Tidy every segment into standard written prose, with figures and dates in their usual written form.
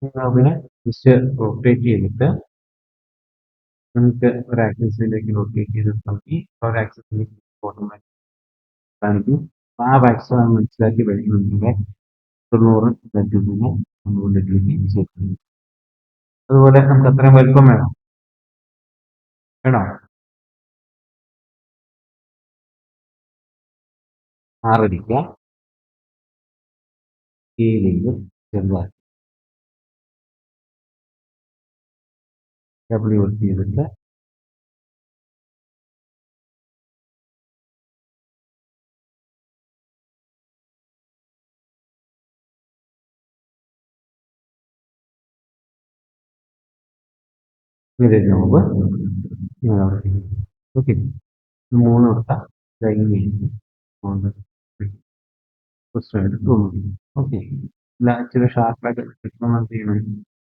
അതിനെ just rotate ചെയ്തിട്ട് നമുക്ക് ഒരു ആക്സിസിലേക്ക് റൊട്ടേറ്റ് ചെയ്ത് നോക്കി ഒരു ആക്സിസിലേക്ക് ഓട്ടോമാറ്റിക് കാണിക്കും. ആ ആക്സിസ് നമ്മൾ മനസ്സിലാക്കി വരുന്നുണ്ടെങ്കിൽ 90 സെന്റിമീറ്ററിനെ നമ്മളിലേക്ക് ചേർക്കുന്നു. അതുപോലെ നമുക്ക് അത്രയും വലിപ്പം വേണം. വേണോ? 6 അടിക്കുക. കീഴിലേക്ക് ചെറുതാക്കി ഡബ്ല്യു വർക്ക് ചെയ്തിട്ട് ഇതിന്റെ നോബ് ഓക്കെ. 3 കൊടുത്താൽ തോന്നുന്നു. ഓക്കെ. ഇല്ല ഇച്ചിരി ഷാർപ്പായിട്ട് കിട്ടണം എന്ത് ചെയ്യണം?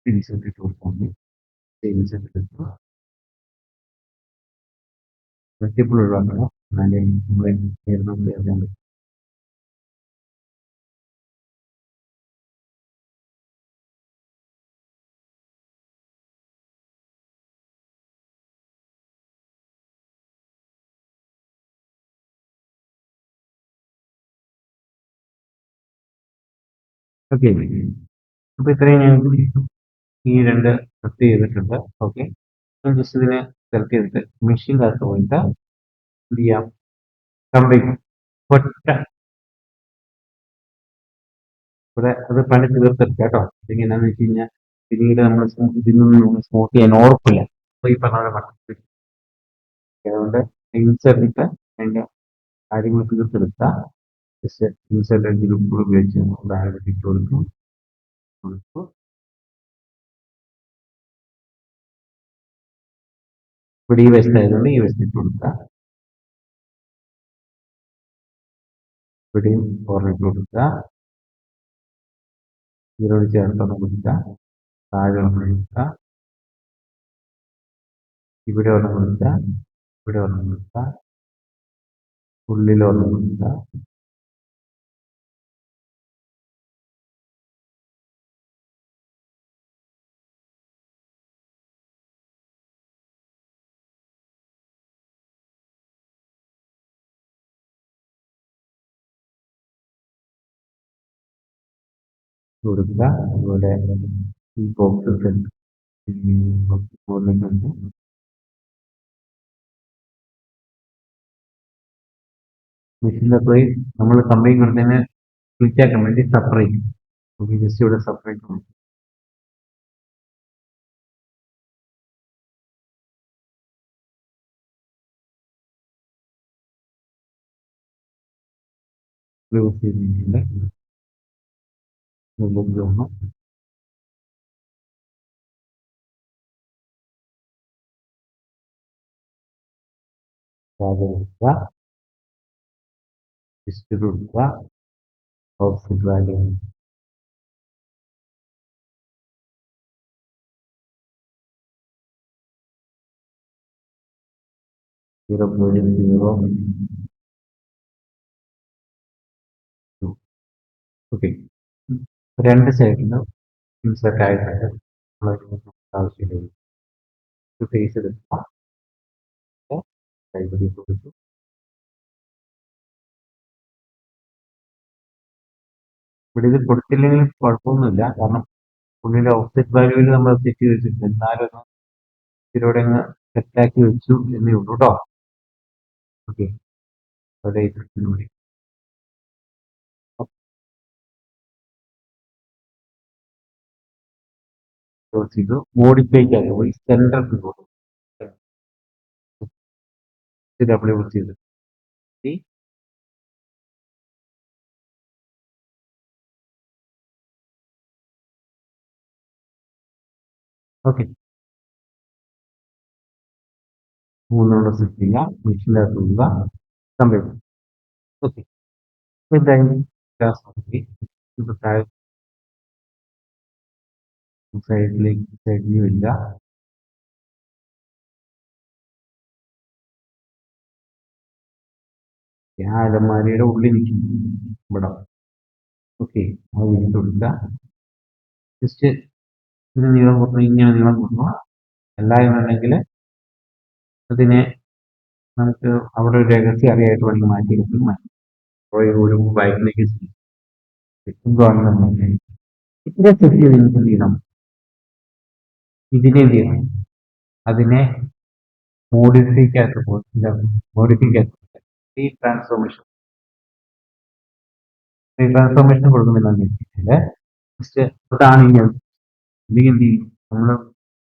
പിൻസെറ്റ് ഇട്ട് കൊടുത്താൽ പിൻസെറ്റ് എടുക്കുക. വെട്ടിപ്പിൾ ഒഴിവാക്കണം. എന്നാലേ നമ്മളെ ചേർന്ന് ചേർക്കാൻ പറ്റും. ഓക്കെ. അപ്പൊ ഇത്രയും ഞങ്ങൾക്ക് ഈ രണ്ട് സെറ്റ് ചെയ്തിട്ടുണ്ട്. ഓക്കെ. ജസ്റ്റ് ഇതിനെ സെലക്ട് ചെയ്തിട്ട് മെഷീൻ്റെ പോയിട്ട് എന്ത് ചെയ്യാം? കംപ്ലീറ്റ് ഒറ്റ ഇവിടെ അത് പണി തീർത്തെടുക്കുക കേട്ടോ. അല്ലെങ്കിൽ എന്താണെന്ന് വെച്ച് കഴിഞ്ഞാൽ പിന്നീട് നമ്മൾ ഇതിനൊന്നും നമ്മൾ സ്മൂത്ത് ചെയ്യാൻ ഓർക്കില്ല. അപ്പൊ ഈ പറഞ്ഞ പോലെ മട്ടൻ അതുകൊണ്ട് ഇൻസെർട്ട് അതിന്റെ കാര്യങ്ങൾ തീർത്തെടുക്കുക. ജസ്റ്റ് ഇൻസെർട്ട് ഗ്രൂപ്പുകൾ ഉപയോഗിച്ച് താഴെ ഇട്ട് കൊടുക്കും. ഇവിടെ ഈ വശത്ത് ആയതുകൊണ്ട് ഈ വശത്ത് ഇട്ട് കൊടുക്കുക. ഇവിടെയും ഓർഡർ കൊടുക്കുക. ഇതിനോട് ചേർത്തൊന്ന് കൊടുക്കുക. താഴെ ഒന്ന് കൊടുക്കുക. ഇവിടെ ഒരെണ്ണം കൊടുക്കുക. ഇവിടെ ഒരെണ്ണം കൊടുക്കുക. ഉള്ളിൽ ഒരെണ്ണം കൊടുക്കുക. കൊടുക്കുക. അതുപോലെ ഈ ബോക്സസ് മുകളിലേക്കുണ്ട്. മെഷീനിൽ പോയി നമ്മൾ കമ്പനി കൊടുത്തതിന് ക്ലിക്ക് ആക്കാൻ വേണ്ടി സെപ്പറേറ്റ് നമുക്ക് ജസ്റ്റ് ഇവിടെ സെപ്പറേറ്റ് കൊടുക്കും. ക്ലോസ് ചെയ്തിട്ടുണ്ട്. കൊടുക്കുക. ലിസ്റ്റ് കൊടുക്കുക. Offset value zero point zero two. Okay. രണ്ട് സൈഡിലും ഇൻസെർട്ട് ആയിട്ടുണ്ട്. ആവശ്യമില്ല. ഫേസ് എടുക്കുക. കൈവരി കൊടുത്തു. ഇവിടെ ഇത് കൊടുത്തില്ലെങ്കിലും കുഴപ്പമൊന്നുമില്ല. കാരണം പുള്ളിയുടെ ഓഫ്സെറ്റ് വാല്യൂവിൽ നമ്മൾ സെറ്റ് ചെയ്ത് വെച്ചിട്ടുണ്ട്. എന്നാലും ഇതിലൂടെ അങ്ങ് സെറ്റാക്കി വെച്ചു എന്നേ ഉള്ളൂ കേട്ടോ. ഓക്കെ. അവിടെ ചെയ്തു. മോഡിഫൈക്കായി പോയി സെൻറ്ററിൽ കൊടുത്തു. ഡബ്ല്യൂ ചെയ്തു. ഓക്കെ. മൂന്നോടെ സെറ്റ് ചെയ്യാം. മെഷീൻ്റെ പോവുക. കമ്പ്യൂട്ടർ. ഓക്കെ. എന്തായാലും താഴെ സൈഡിലേക്ക് സൈഡ് വ്യൂ ഇല്ല. ആ അലമാരയുടെ ഉള്ളിൽ നിൽക്കും ഇവിടെ. ഓക്കെ. അത് വിളിച്ചു കൊടുക്കുക. ജസ്റ്റ് ഇത് നീളം കൂട്ടണം, ഇങ്ങനെ നീളം കൂട്ടണം. അല്ല എന്നുണ്ടെങ്കിൽ അതിനെ നമുക്ക് അവിടെ ഒരു രഹസ്യ അറിയായിട്ട് വേണമെങ്കിൽ മാറ്റിയെടുക്കും. ഒരു ബൈക്കിലേക്ക് എത്തുകയാണെന്നുണ്ടെങ്കിൽ ഇതിനെ സെറ്റ് ചെയ്ത് എന്ത് ചെയ്യണം? ഇതിനെ എന്ത് ചെയ്യണം? അതിനെ മോഡിഫിക്കാത്ത ട്രാൻസ്ഫോർമേഷൻ കൊടുക്കുന്നില്ലെന്ന് വെച്ചിട്ടുണ്ടെങ്കിൽ ഫസ്റ്റ് അതാണ് ഇങ്ങനെ അല്ലെങ്കിൽ എന്ത് ചെയ്യും? നമ്മൾ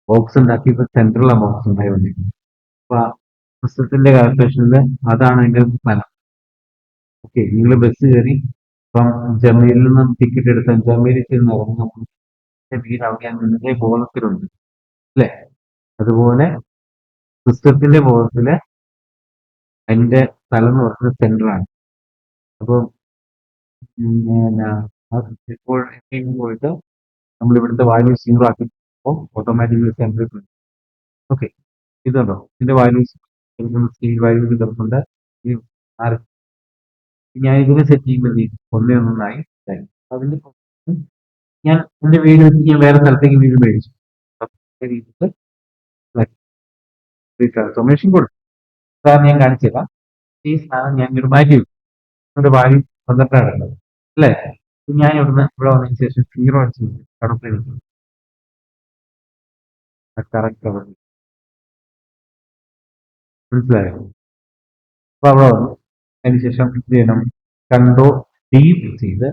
ബോക്സ് ഉണ്ടാക്കിയപ്പോൾ സെൻട്രലുള്ള ബോക്സ് ഉണ്ടായി വന്നിരിക്കും. അപ്പൊ ആ സിസ്റ്റത്തിന്റെ കാൽക്കുലേഷനിൽ അതാണ് അതിന്റെ ഫലം. ഓക്കെ, നിങ്ങൾ ബസ് കയറി ഇപ്പം ജമീലിൽ നിന്ന് ടിക്കറ്റ് എടുത്ത ജമീലിൽ ചെന്ന് ഇറങ്ങുമ്പോൾ വീട് അവിടെ ബോധത്തിലുണ്ട് അല്ലെ? അതുപോലെ സിസ്റ്റത്തിന്റെ ബോധത്തില് അതിന്റെ സ്ഥലം എന്ന് പറയുന്നത് സെന്ററാണ്. അപ്പം ഇപ്പോൾ പോയിട്ട് നമ്മൾ ഇവിടുത്തെ വാല്യൂ 0 ആക്കി ഓട്ടോമാറ്റിക്കലി സെന്ററിൽ പോയി. ഓക്കെ, ഇതുണ്ടോ? ഇതിന്റെ വാല്യൂസ് വാല്യൂ കിടപ്പുണ്ട്. ഞാൻ ഇതിനെ സെറ്റ് ചെയ്യുമ്പോൾ 1 അതിന്റെ ഞാൻ എന്റെ വീട് വെച്ച് ഞാൻ വേറെ സ്ഥലത്തേക്ക് വീട് മേടിച്ചു. ട്രാൻസ്ഫോർമേഷൻ കൊടുത്തു. സാറിന് ഞാൻ കാണിച്ചില്ല. ഈ സാധനം ഞാൻ ഇവിടെ മാറ്റി വെക്കും. വാല്യൂ 12 ഉള്ളത് അല്ലേ? ഞാൻ ഇവിടെ വന്നതിന് ശേഷം 0 അടിച്ചു അവിടെ കറക്റ്റ് മനസ്സിലായോ? അപ്പൊ അവിടെ വന്നു അതിനുശേഷം എന്ത് ചെയ്യണം? കൺട്രോൾ ഡി ചെയ്ത്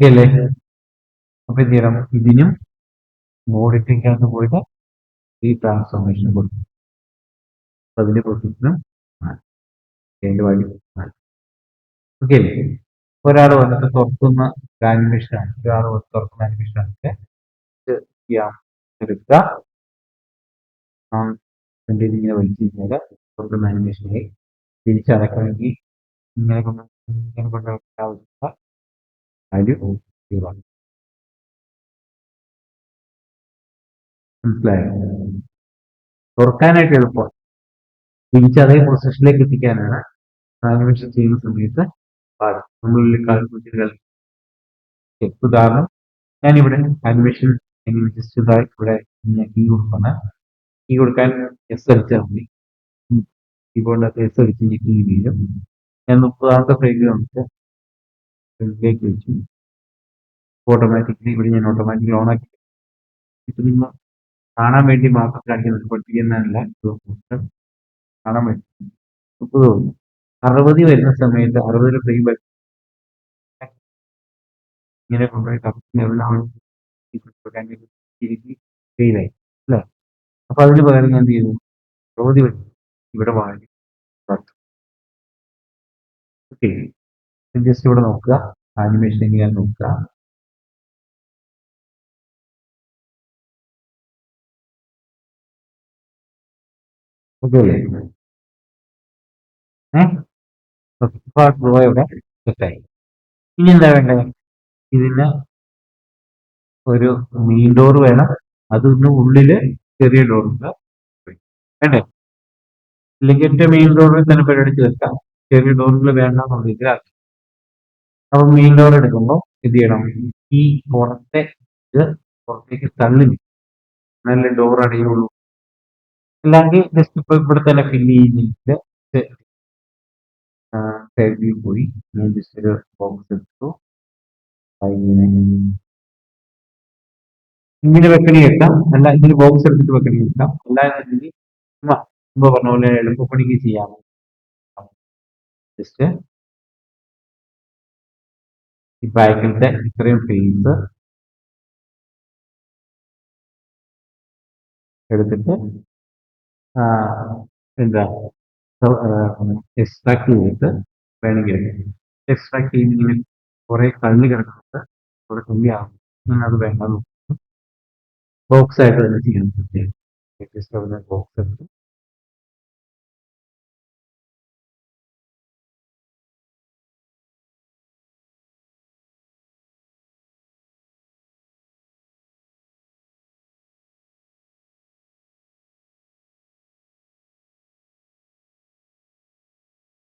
അല്ലേ? അപ്പൊ എന്ത് ചെയ്യണം? ഇതിനും മോഡിഫിക്കാന്ന് പോയിട്ട് ഈ ട്രാൻസ്ഫോർമേഷൻ കൊടുക്കും. അതിന്റെ പൊസിഷനും അതിന്റെ വാല്യൂ ഓക്കെ അല്ലേ? ഒരാൾ വന്നിട്ട് തുറക്കുന്ന ആനിമേഷനാണ്, ഒരാൾ വന്ന് തുറക്കുന്ന ആനിമേഷനാണ് എടുക്കുക. ഇങ്ങനെ വലിച്ചു കഴിഞ്ഞാൽ തുറക്കുന്ന ആനിമേഷനായി. തിരിച്ചടക്കണമെങ്കിൽ ഇങ്ങനെ കൊണ്ട് ആവശ്യമില്ല. വാല്യൂ 0 ആണ്. മനസ്സിലായോ? തുറക്കാനായിട്ട് എളുപ്പം, തിരിച്ച് അതേ പൊസിഷനിലേക്ക് എത്തിക്കാനാണ് ആനിമേഷൻ ചെയ്യുന്ന സമയത്ത് നമ്മളിൽ കാൽക്കുലേറ്ററുകൾ. ഉദാഹരണം ഞാനിവിടെ ആനിമേഷൻ ജസ്റ്റ് ഇവിടെ കീ കൊടുക്കാണ്. കീ കൊടുക്കാൻ എസ് അടിച്ചാൽ മതി. കീബോർഡിനകത്ത് എസ് അടിച്ച് കീ വീഴും. ഞാൻ 30ാമത്തെ ഫ്രെയിമിൽ വന്നിട്ട് ഫ്രണ്ടിലേക്ക് വെച്ചു. ഓട്ടോമാറ്റിക്കലി ഇവിടെ ഞാൻ ഓട്ടോമാറ്റിക്കലി ഓൺ ആക്കി. ഇത് നിങ്ങൾ കാണാൻ വേണ്ടി മാത്രം കാണിക്കുന്നത്, പഠിപ്പിക്കുന്നതല്ല. കാണാൻ വേണ്ടി 60 വരുന്ന സമയത്ത് 60 ഫ്രെയിം ഇങ്ങനെ കൊണ്ടുപോയി ഫെയിലായി അല്ലേ? അപ്പൊ അതിന് പകരം ഞാൻ എന്ത് ചെയ്തു? 60 ഇവിടെ വാങ്ങി. ഓക്കെ, ജസ്റ്റ് ഇവിടെ നോക്കുക, ആനിമേഷൻ എങ്ങനെയാന്ന് നോക്കുക. ഓക്കെ അല്ലേ? ഇവിടെ സെറ്റായി. ഇനി എന്താ വേണ്ടത്? ഇതിന് ഒരു മെയിൻ ഡോർ വേണം. അതിന് ഉള്ളില് ചെറിയ ഡോറുണ്ട് വേണ്ടേ? ഇല്ലെങ്കിൽ എന്റെ മെയിൻ ഡോറിൽ തന്നെ പരിപാടി ചേർക്കാം. ചെറിയ ഡോറുകൾ വേണ്ടെന്നുണ്ടെങ്കിൽ അപ്പൊ മെയിൻ ഡോർ എടുക്കുമ്പോൾ എന്ത് ചെയ്യണം? ഈ പുറത്തേക്ക് തള്ളി നല്ല ഡോർ അടയുള്ളൂ. അല്ലെങ്കിൽ ജസ്റ്റ് ഇപ്പൊ ഇവിടെ തന്നെ ഫില്ല് ചെയ്യുന്നില്ല. സൈഡിൽ പോയി ഞാൻ ജസ്റ്റ് ഒരു ബോക്സ് എടുത്തു. ഇങ്ങനെ വെക്കണി വെക്കാം, അല്ല ഇങ്ങനെ ബോക്സ് എടുത്തിട്ട് വെക്കണി വെക്കാം. അല്ല എന്നുണ്ടെങ്കിൽ മുമ്പ് പറഞ്ഞ പോലെ എളുപ്പപ്പണിക്ക് ചെയ്യാം. ജസ്റ്റ് ഈ ബാക്കിലത്തെ ഇത്രയും ഫേസ് എടുത്തിട്ട് എന്താ എക്സ്ട്രാക്ട് ചെയ്തിട്ട് വേണമെങ്കിൽ എക്സ്ട്രാക്ട് ചെയ്യുന്ന കുറെ കള്ളി കിടക്കുന്നത് കുറെ തുള്ളിയാകും. അത് വേണ്ട, ബോക്സ് ആയിട്ട് തന്നെ ചെയ്യണം. ബോക്സ് എടുത്ത്